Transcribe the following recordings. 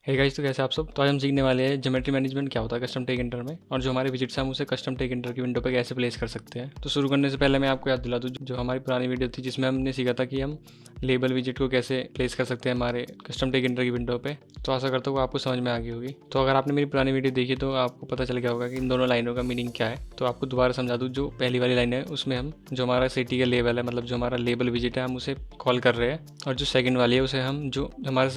Hey guys, तो कैसे आप सब। तो आज हम सीखने वाले हैं ज्योमेट्री मैनेजमेंट क्या होता है कस्टम टेक इंटर में, और जो हमारे विजिट्स हैं हम उसे कस्टम टेक इंटर की विंडो पे कैसे प्लेस कर सकते हैं। तो शुरू करने से पहले मैं आपको याद दिला दूं जो हमारी पुरानी वीडियो थी जिसमें हमने सीखा था कि हम लेबल विजिट को कैसे प्लेस कर सकते हैं हमारे कस्टम टेक इंटर की विंडो पे। तो आशा करता हूँ आपको समझ में आ गई होगी। तो अगर आपने मेरी पुरानी वीडियो देखी तो आपको पता चल गया होगा कि इन दोनों लाइनों का मीनिंग क्या है। तो आपको दोबारा समझा दूँ, जो पहली वाली लाइन है उसमें हम जो हमारा सिटी का लेवल है, मतलब जो हमारा लेबल विजिट है, हम उसे कॉल कर रहे हैं। और जो सेकंड वाली है उसे हम जो हमारा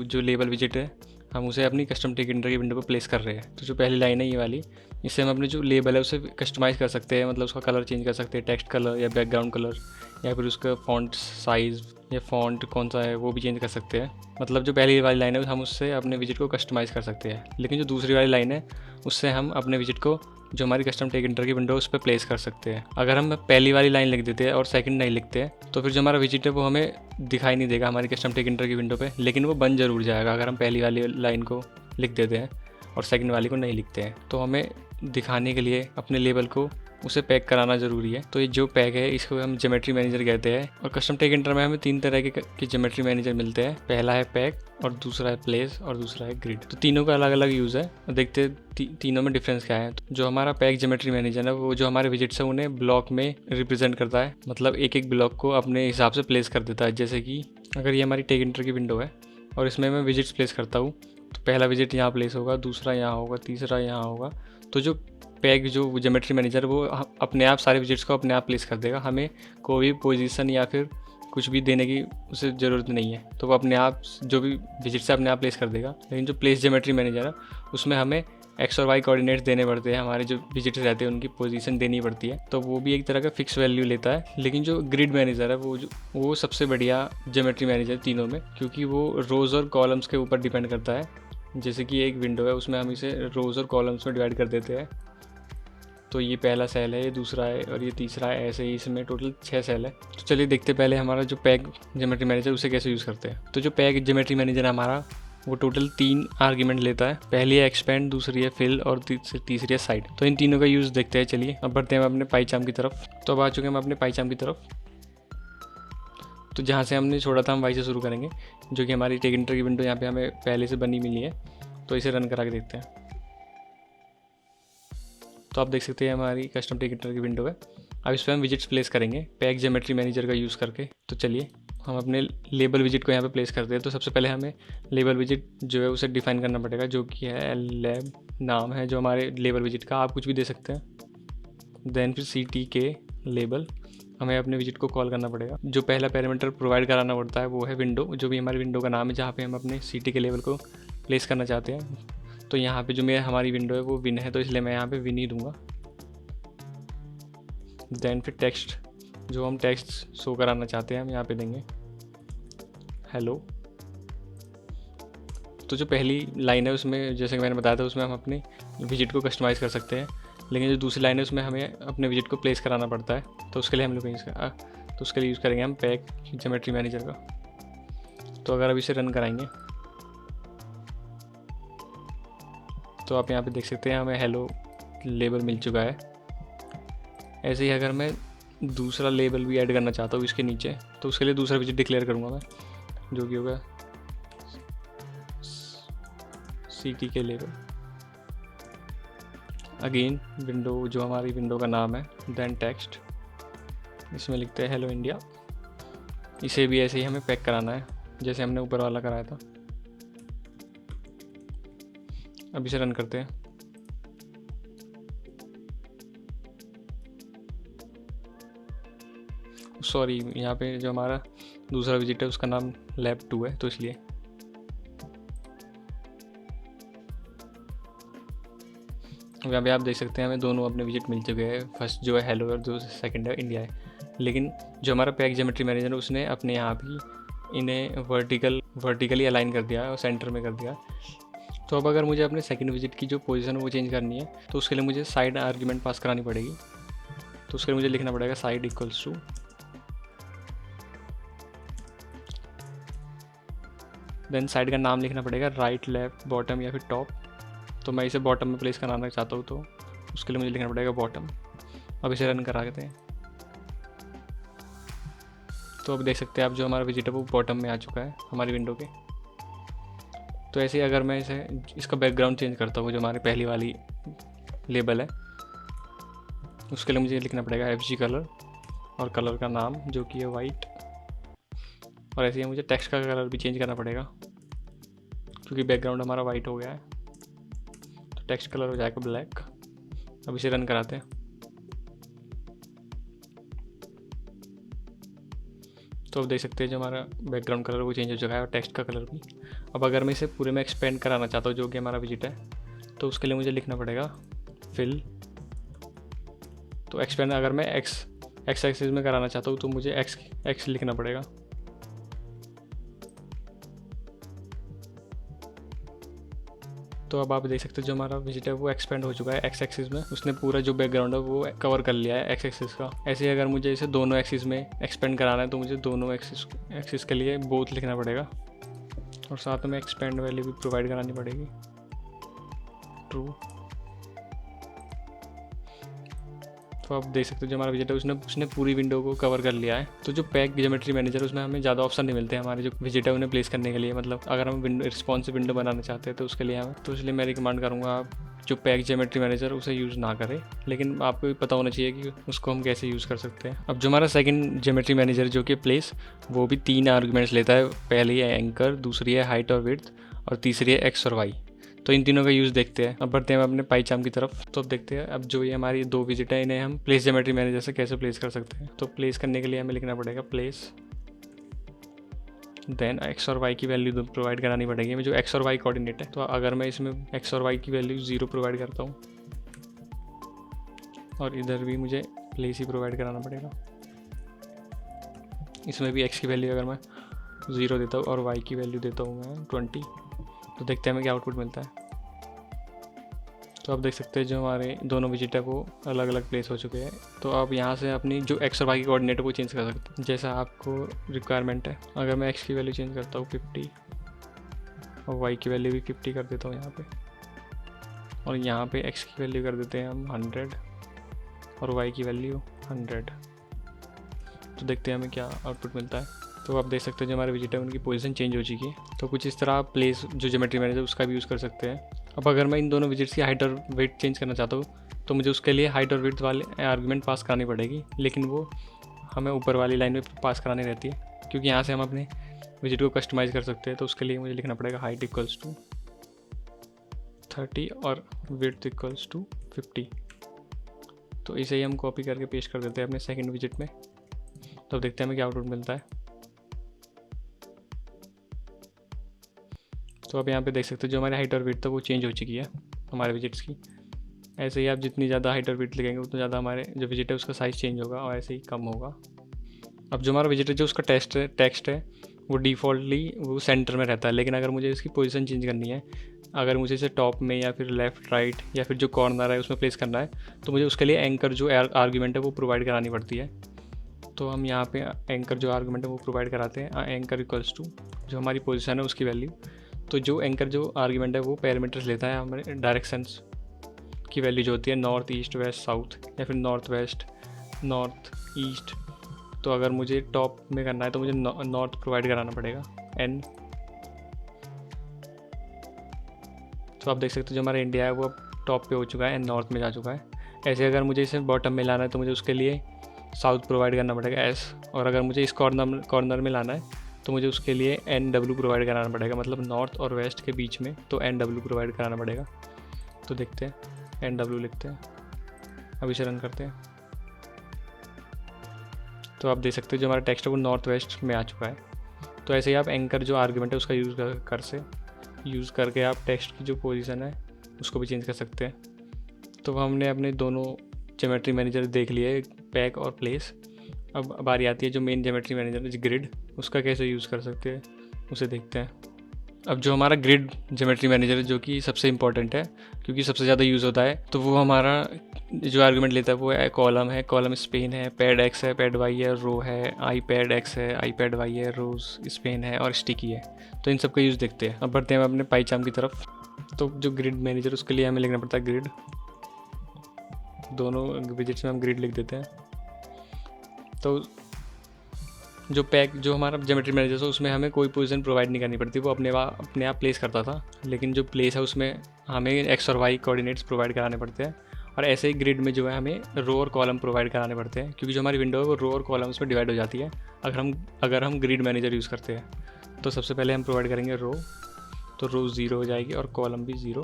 जो लेबल विजिट है हम उसे अपनी कस्टम टेक इंटर की विंडो पर प्लेस कर रहे हैं। तो जो पहली लाइन है ये वाली, इससे हम अपने जो लेबल है उसे कस्टमाइज़ कर सकते हैं, मतलब उसका कलर चेंज कर सकते हैं, टेक्स्ट कलर या बैकग्राउंड कलर, या फिर उसका फॉन्ट साइज़ या फॉन्ट कौन सा है वो भी चेंज कर सकते हैं। मतलब जो पहली वाली लाइन है हम उससे अपने विजिट को कस्टमाइज़ कर सकते हैं, लेकिन जो दूसरी वाली लाइन है उससे हम अपने विजिट को जो हमारी कस्टम टेक इंटर की विंडो उस पर प्लेस कर सकते हैं। अगर हम पहली वाली लाइन लिख देते हैं और सेकंड नहीं लिखते हैं तो फिर जो हमारा विजिट है वो हमें दिखाई नहीं देगा हमारी कस्टम टेक इंटर की विंडो पे, लेकिन वो बन जरूर जाएगा अगर हम पहली वाली लाइन को लिख देते हैं और सेकंड वाली को नहीं लिखते हैं। तो हमें दिखाने के लिए अपने लेबल को उसे पैक कराना ज़रूरी है। तो ये जो पैक है इसको हम ज्योमेट्री मैनेजर कहते हैं। और कस्टम टेक इंटर में हमें तीन तरह के ज्योमेट्री मैनेजर मिलते हैं। पहला है पैक, और दूसरा है प्लेस, और दूसरा है ग्रिड। तो तीनों का अलग अलग यूज़ है। देखते हैं तीनों में डिफरेंस क्या है। तो जो हमारा पैक ज्योमेट्री मैनेजर है वो जो हमारे विजिट्स है उन्हें ब्लॉक में रिप्रेजेंट करता है, मतलब एक एक ब्लॉक को अपने हिसाब से प्लेस कर देता है। जैसे कि अगर ये हमारी टेक इंटर की विंडो है और इसमें मैं विजिट्स प्लेस करता हूँ तो पहला विजिट यहाँ प्लेस होगा, दूसरा यहाँ होगा, तीसरा यहाँ होगा। तो जो पैक जो ज्योमेट्री मैनेजर वो अपने आप सारे विजिट्स को अपने आप प्लेस कर देगा, हमें कोई भी पोजीशन या फिर कुछ भी देने की उसे ज़रूरत नहीं है। तो वो अपने आप जो भी विजिट्स है अपने आप प्लेस कर देगा। लेकिन जो प्लेस ज्योमेट्री मैनेजर है उसमें हमें एक्स और वाई कोऑर्डिनेट्स देने पड़ते हैं, हमारे जो विजिट्स रहते हैं उनकी पोजीशन देनी पड़ती है। तो वो भी एक तरह का फिक्स वैल्यू लेता है। लेकिन जो ग्रिड मैनेजर है वो सबसे बढ़िया ज्योमेट्री मैनेजर तीनों में, क्योंकि वो रोज़ और कॉलम्स के ऊपर डिपेंड करता है। जैसे कि एक विंडो है उसमें हम इसे रोज़ और कॉलम्स में डिवाइड कर देते हैं। तो ये पहला सेल है, ये दूसरा है और ये तीसरा है, ऐसे ही इसमें टोटल 6 सेल है। तो चलिए देखते पहले हमारा जो पैक ज्योमेट्री मैनेजर उसे कैसे यूज़ करते हैं। तो जो पैक ज्योमेट्री मैनेजर है हमारा वो टोटल 3 आर्ग्यूमेंट लेता है। पहली है एक्सपेंड, दूसरी है फिल और तीसरी है साइड। तो इन तीनों का यूज़ देखते हैं। चलिए अब बढ़ते हैं हम अपने पाइचार्म की तरफ। तो अब आ चुके हैं हम अपने पाइचार्म की तरफ। तो जहाँ से हमने छोड़ा था हम वहीं से शुरू करेंगे, जो कि हमारी टेक इंटर की विंडो यहाँ पे हमें पहले से बनी मिली है। तो इसे रन करा के देखते हैं। तो आप देख सकते हैं हमारी कस्टम टेक इंटर की विंडो है। अब इस पर हम विजिट्स प्लेस करेंगे पैक ज्योमेट्री मैनेजर का यूज़ करके। तो चलिए हम अपने लेबल विजिट को यहाँ पे प्लेस करते हैं। तो सबसे पहले हमें लेबल विजिट जो है उसे डिफाइन करना पड़ेगा, जो कि है लैब नाम है जो हमारे लेबल विजिट का, आप कुछ भी दे सकते हैं। देन फिर सिटी के लेबल हमें अपने विजिट को कॉल करना पड़ेगा। जो पहला पैरामीटर प्रोवाइड कराना पड़ता है वो है विंडो, जो भी हमारी विंडो का नाम है जहाँ पे हम अपने सिटी के लेवल को प्लेस करना चाहते हैं। तो यहाँ पे जो हमारी विंडो है वो विन है, तो इसलिए मैं यहाँ पे विन ही दूंगा। देन फिर टेक्स्ट, जो हम टेक्स्ट शो कराना चाहते हैं हम यहाँ पे देंगे हेलो। तो जो पहली लाइन है उसमें जैसे कि मैंने बताया था उसमें हम अपने विजिट को कस्टमाइज़ कर सकते हैं, लेकिन जो दूसरी लाइन है उसमें हमें अपने विजिट को प्लेस कराना पड़ता है। तो उसके लिए हम लोग तो उसके लिए यूज़ करेंगे हम पैक ज्योमेट्री मैनेजर का। तो अगर अब इसे रन कराएंगे तो आप यहाँ पे देख सकते हैं हमें हेलो लेबल मिल चुका है। ऐसे ही अगर मैं दूसरा लेबल भी ऐड करना चाहता हूँ इसके नीचे, तो उसके लिए दूसरा विजिट डिक्लेयर करूँगा मैं, जो कि होगा सिटी के लेबल। अगेन विंडो जो हमारी विंडो का नाम है, देन टेक्स्ट, इसमें लिखते हैं हेलो इंडिया। इसे भी ऐसे ही हमें पैक कराना है जैसे हमने ऊपर वाला कराया था। अब इसे रन करते हैं। सॉरी, यहाँ पे जो हमारा दूसरा विजिट है उसका नाम लैब 2 है, तो इसलिए यहाँ पे आप देख सकते हैं हमें दोनों अपने विजिट मिल चुके हैं। फर्स्ट जो है हेलो और जो सेकंड है इंडिया है। लेकिन जो हमारा पैक ज्योमेट्री मैनेजर है उसने अपने यहाँ भी इन्हें वर्टिकली अलाइन कर दिया और सेंटर में कर दिया। तो अब अगर मुझे अपने सेकंड विजिट की जो पोजीशन है वो चेंज करनी है तो उसके लिए मुझे साइड आर्ग्यूमेंट पास करानी पड़ेगी। तो उसके लिए मुझे लिखना पड़ेगा side equals to, then side का नाम लिखना पड़ेगा राइट, लेफ्ट, बॉटम या फिर टॉप। तो मैं इसे बॉटम में प्लेस कराना चाहता हूँ तो उसके लिए मुझे लिखना पड़ेगा बॉटम। अब इसे रन करा देते हैं। तो अब देख सकते हैं आप जो हमारा विजिट है वो बॉटम में आ चुका है हमारी विंडो के। तो ऐसे ही अगर मैं इसका बैकग्राउंड चेंज करता हूँ, जो हमारी पहली वाली लेबल है, उसके लिए मुझे लिखना पड़ेगा FG कलर और कलर का नाम जो कि है वाइट। और ऐसे ही मुझे टेक्स्ट का कलर भी चेंज करना पड़ेगा क्योंकि बैकग्राउंड हमारा वाइट हो गया है, तो टेक्स्ट कलर हो जाएगा ब्लैक। अब इसे रन कराते हैं। तो अब देख सकते हैं जो हमारा बैकग्राउंड कलर वो चेंज हो चुका है और टेक्स्ट का कलर भी। अब अगर मैं इसे पूरे में एक्सपेंड कराना चाहता हूँ जो कि हमारा विजिट है, तो उसके लिए मुझे लिखना पड़ेगा फिल। तो एक्सपेंड अगर मैं एक्स एक्सिस में कराना चाहता हूँ तो मुझे एक्स लिखना पड़ेगा। तो अब आप देख सकते हो जो हमारा विजिट है वो एक्सपेंड हो चुका है एक्स एक्सिस में, उसने पूरा जो बैकग्राउंड है वो कवर कर लिया है एक्स एक्सिस का। ऐसे ही अगर मुझे इसे दोनों एक्सिस में एक्सपेंड कराना है तो मुझे दोनों एक्सिस के लिए बोथ लिखना पड़ेगा और साथ में एक्सपेंड वैल्यू भी प्रोवाइड करानी पड़ेगी ट्रू। तो आप देख सकते हो जो हमारा विजिट है उसने पूरी विंडो को कवर कर लिया है। तो जो पैक ज्योमेट्री मैनेजर उसमें हमें ज़्यादा ऑप्शन नहीं मिलते हैं हमारे जो विजिट है उन्हें प्लेस करने के लिए। मतलब अगर हम रिस्पॉन्सिव विंडो बनाना चाहते हैं तो उसके लिए हमें, तो इसलिए मैं रिकमेंड करूँगा आप जो पैक ज्योमेट्री मैनेजर उसे यूज़ ना करें, लेकिन आपको भी पता होना चाहिए कि उसको हम कैसे यूज़ कर सकते हैं। अब जो हमारा सेकंड ज्योमेट्री मैनेजर जो कि प्लेस, वो भी 3 आर्गुमेंट्स लेता है। पहली है एंकर, दूसरी है हाइट और विड्थ और तीसरी है एक्स और वाई। तो इन तीनों का यूज़ देखते हैं। अब बढ़ते हैं अपने पाइचार्म की तरफ। तो अब देखते हैं अब जो ये हमारी 2 विजिट है इन्हें हम प्लेस ज्योमेट्री मैनेजर से कैसे प्लेस कर सकते हैं। तो प्लेस करने के लिए हमें लिखना पड़ेगा प्लेस, देन एक्स और वाई की वैल्यू प्रोवाइड करानी पड़ेगी। जो एक्स और वाई कोऑर्डिनेट है, तो अगर मैं इसमें एक्स और वाई की वैल्यू 0 प्रोवाइड करता हूँ और इधर भी मुझे प्लेस ही प्रोवाइड कराना पड़ेगा। इसमें भी एक्स की वैल्यू अगर मैं 0 देता हूँ और वाई की वैल्यू देता हूँ मैं 20, तो देखते हैं हमें क्या आउटपुट मिलता है। तो आप देख सकते हैं जो हमारे दोनों विजिट है वो अलग अलग प्लेस हो चुके हैं। तो आप यहाँ से अपनी जो एक्स और वाई की कोऑर्डिनेट है वो चेंज कर सकते हैं जैसा आपको रिक्वायरमेंट है। अगर मैं एक्स की वैल्यू चेंज करता हूँ 50 और वाई की वैल्यू भी 50 कर देता हूँ यहाँ पे, और यहाँ पे एक्स की वैल्यू कर देते हैं हम 100 और वाई की वैल्यू 100। तो देखते हैं हमें क्या आउटपुट मिलता है। तो आप देख सकते हैं जो हमारे विजिट है उनकी पोजीशन चेंज हो चुकी है। तो कुछ इस तरह आप प्लेस जो ज्योमेट्री मैनेजर उसका भी यूज़ कर सकते हैं। अब अगर मैं इन दोनों विजिट्स की हाइट और वेट चेंज करना चाहता हूँ तो मुझे उसके लिए हाइट और वेट वाले आर्गुमेंट पास करानी पड़ेगी, लेकिन वो हमें ऊपर वाली लाइन में पास करानी रहती है क्योंकि यहाँ से हम अपने विजिट को कस्टमाइज़ कर सकते हैं। तो उसके लिए मुझे लिखना पड़ेगा हाइट इक्वल्स टू 30 और विड्थ इक्वल्स टू 50। तो इसे ही हम कॉपी करके पेस्ट कर देते हैं अपने सेकंड विजिट में। तो देखते हैं हमें क्या आउटपुट मिलता है। तो अब यहाँ पे देख सकते हो जो हमारी हाइट और विड्थ है वो चेंज हो चुकी है हमारे विजिट्स की। ऐसे ही आप जितनी ज़्यादा हाइट और विड्थ लिखेंगे उतना ज़्यादा हमारे जो विजिट है उसका साइज़ चेंज होगा और ऐसे ही कम होगा। अब जो हमारा विजिट है जो उसका टेक्स्ट है वो डिफ़ॉल्टली वो सेंटर में रहता है, लेकिन अगर मुझे इसकी पोजीशन चेंज करनी है, अगर मुझे इसे टॉप में या फिर लेफ़्ट राइट या फिर जो कॉर्नर है उसमें प्लेस करना है, तो मुझे उसके लिए एंकर जो आर्ग्यूमेंट है वो प्रोवाइड करानी पड़ती है। तो हम यहाँ पे एंकर जो आर्गुमेंट है वो प्रोवाइड कराते हैं। एंकर इक्वल्स टू जो हमारी पोजीशन है उसकी वैल्यू। तो जो एंकर जो आर्गुमेंट है वो पैरामीटर्स लेता है हमारे डायरेक्शंस की वैल्यू जो होती है नॉर्थ ईस्ट वेस्ट साउथ या फिर नॉर्थ वेस्ट नॉर्थ ईस्ट। तो अगर मुझे टॉप में करना है तो मुझे नॉर्थ प्रोवाइड कराना पड़ेगा एन। तो आप देख सकते हो जो हमारा इंडिया है वो अब टॉप पे हो चुका है एंड नॉर्थ में जा चुका है। ऐसे अगर मुझे इसे बॉटम में लाना है तो मुझे उसके लिए साउथ प्रोवाइड करना पड़ेगा एस, और अगर मुझे इस कॉर्नर में लाना है तो मुझे उसके लिए एन डब्ल्यू प्रोवाइड कराना पड़ेगा, मतलब नॉर्थ और वेस्ट के बीच में, तो एन डब्ल्यू प्रोवाइड कराना पड़ेगा। तो देखते हैं एन डब्ल्यू लिखते हैं, अब इसे रन करते हैं। तो आप देख सकते हो जो हमारा टेक्स्ट है वो नॉर्थ वेस्ट में आ चुका है। तो ऐसे ही आप एंकर जो आर्गुमेंट है उसका यूज़ करके आप टेक्स्ट की जो पोजीशन है उसको भी चेंज कर सकते हैं। तो हमने अपने दोनों ज्योमेट्री मैनेजर देख लिए, पैक और प्लेस। अब बारी आती है जो मेन ज्योमेट्री मैनेजर ग्रिड, उसका कैसे यूज़ कर सकते हैं उसे देखते हैं। अब जो हमारा ग्रिड ज्योमेट्री मैनेजर है जो कि सबसे इम्पॉर्टेंट है क्योंकि सबसे ज़्यादा यूज़ होता है, तो वो हमारा जो आर्गुमेंट लेता है वो है कॉलम स्पेन है, पैड एक्स है, पैड वाई है, रो है, आई पैड एक्स है, आई पैड वाई है, रोज स्पेन है और स्टिकी है। तो इन सब का यूज़ देखते हैं। अब बढ़ते हैं अपने पाइचार्म की तरफ। तो जो ग्रिड मैनेजर उसके लिए हमें लिखना पड़ता है ग्रिड, दोनों विजिट्स में हम ग्रिड लिख देते हैं। तो जो हमारा ज्योमेट्री मैनेजर था उसमें हमें कोई पोजीशन प्रोवाइड नहीं करनी पड़ती, वो अपने आप प्लेस करता था। लेकिन जो प्लेस है उसमें हमें एक्स और वाई कोऑर्डिनेट्स प्रोवाइड कराने पड़ते हैं। और ऐसे ही ग्रिड में जो है हमें रो और कॉलम प्रोवाइड कराने पड़ते हैं, क्योंकि जो हमारी विंडो है वो रो और कॉलम्स में डिवाइड हो जाती है अगर हम ग्रिड मैनेजर यूज़ करते हैं। तो सबसे पहले हम प्रोवाइड करेंगे रो, तो रो 0 हो जाएगी और कॉलम भी 0।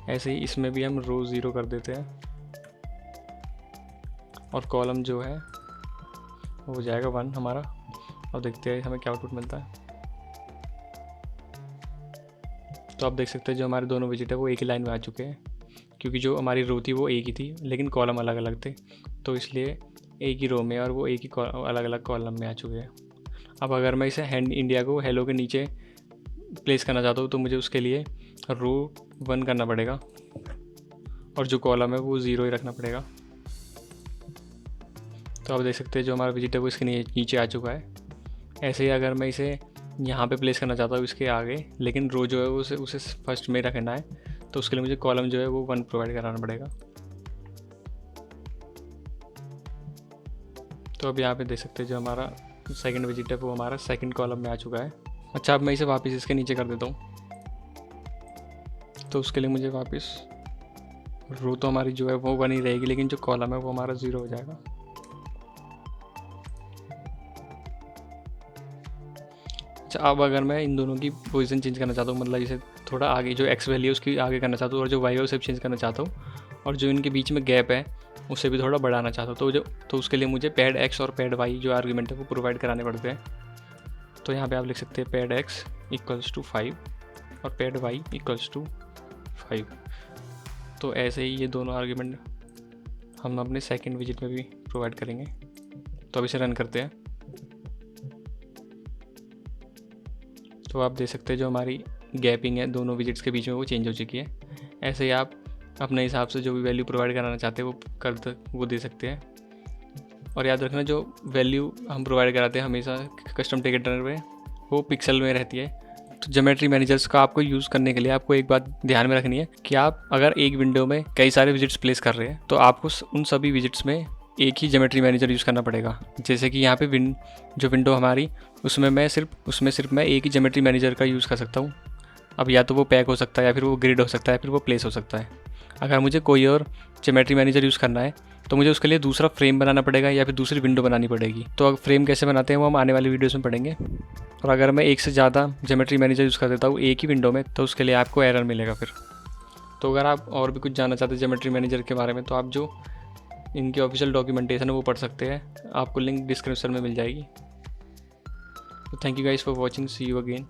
ऐसे ही इसमें भी हम रो 0 कर देते हैं और कॉलम जो है वो हो जाएगा 1 हमारा। अब देखते हैं हमें क्या आउटपुट मिलता है। तो आप देख सकते हैं जो हमारे दोनों विजिट है वो एक ही लाइन में आ चुके हैं, क्योंकि जो हमारी रो थी वो एक ही थी लेकिन कॉलम अलग अलग थे, तो इसलिए एक ही रो में और वो एक ही अलग अलग कॉलम में आ चुके हैं। अब अगर मैं इसे हैंड इंडिया को हेलो के नीचे प्लेस करना चाहता हूँ तो मुझे उसके लिए रो 1 करना पड़ेगा और जो कॉलम है वो 0 ही रखना पड़ेगा। तो आप देख सकते हैं जो हमारा विजिट है वो इसके नीचे आ चुका है। ऐसे ही अगर मैं इसे यहाँ पे प्लेस करना चाहता हूँ इसके आगे, लेकिन रो जो है उसे फर्स्ट में रखना है, तो उसके लिए मुझे कॉलम जो है वो 1 प्रोवाइड कराना पड़ेगा। तो अब यहाँ पे देख सकते हैं जो हमारा सेकंड विजिट है वो हमारा सेकंड कॉलम में आ चुका है। अच्छा, अब मैं इसे वापस इसके नीचे कर देता हूँ। तो उसके लिए मुझे वापस रो तो हमारी जो है वो 1 ही रहेगी, लेकिन जो कॉलम है वो हमारा 0 हो जाएगा। अच्छा, अब अगर मैं इन दोनों की पोजीशन चेंज करना चाहता हूँ, मतलब इसे थोड़ा आगे जो एक्स वैल्यू है उसकी आगे करना चाहता हूँ और जो वाई है उसे चेंज करना चाहता हूँ, और जो इनके बीच में गैप है उसे भी थोड़ा बढ़ाना चाहता हूँ, तो उसके लिए मुझे पैड एक्स और पैड वाई जो आर्ग्यूमेंट है वो प्रोवाइड कराने पड़ते हैं। तो यहाँ पे आप लिख सकते हैं पैड एक्स इक्वल्स टू 5 और पैड वाई इक्वल्स टू 5। तो ऐसे ही ये दोनों आर्ग्यूमेंट हम अपने सेकंड विजिट में भी प्रोवाइड करेंगे। तो अब इसे रन करते हैं। तो आप देख सकते हैं जो हमारी गैपिंग है दोनों विजिट्स के बीच में वो चेंज हो चुकी है। ऐसे ही आप अपने हिसाब से जो भी वैल्यू प्रोवाइड कराना चाहते हैं वो दे सकते हैं। और याद रखना जो वैल्यू हम प्रोवाइड कराते हैं हमेशा कस्टम टिकट में वो पिक्सल में रहती है। तो ज्योमेट्री मैनेजर्स का आपको यूज़ करने के लिए आपको एक बात ध्यान में रखनी है कि आप अगर एक विंडो में कई सारे विजिट्स प्लेस कर रहे हैं तो आपको उन सभी विजिट्स में एक ही ज्योमेट्री मैनेजर यूज़ करना पड़ेगा। जैसे कि यहाँ पे जो विंडो हमारी उसमें सिर्फ मैं एक ही ज्योमेट्री मैनेजर का यूज़ कर सकता हूँ। अब या तो वो पैक हो सकता है, या फिर वो ग्रिड हो सकता है, फिर वो प्लेस हो सकता है। अगर मुझे कोई और ज्योमेट्री मैनेजर यूज़ करना है तो मुझे उसके लिए दूसरा फ्रेम बनाना पड़ेगा या फिर दूसरी विंडो बनानी पड़ेगी। तो अब फ्रेम कैसे बनाते हैं वो हम आने वाली वीडियोस में पढ़ेंगे। और अगर मैं एक से ज़्यादा ज्योमेट्री मैनेजर यूज़ कर देता हूँ एक ही विंडो में तो उसके लिए आपको एरर मिलेगा फिर। तो अगर आप और भी कुछ जानना चाहते हैं ज्योमेट्री मैनेजर के बारे में तो आप जो इनकी ऑफिशियल डॉक्यूमेंटेशन है वो पढ़ सकते हैं, आपको लिंक डिस्क्रिप्शन में मिल जाएगी। तो thank you guys for watching, see you again.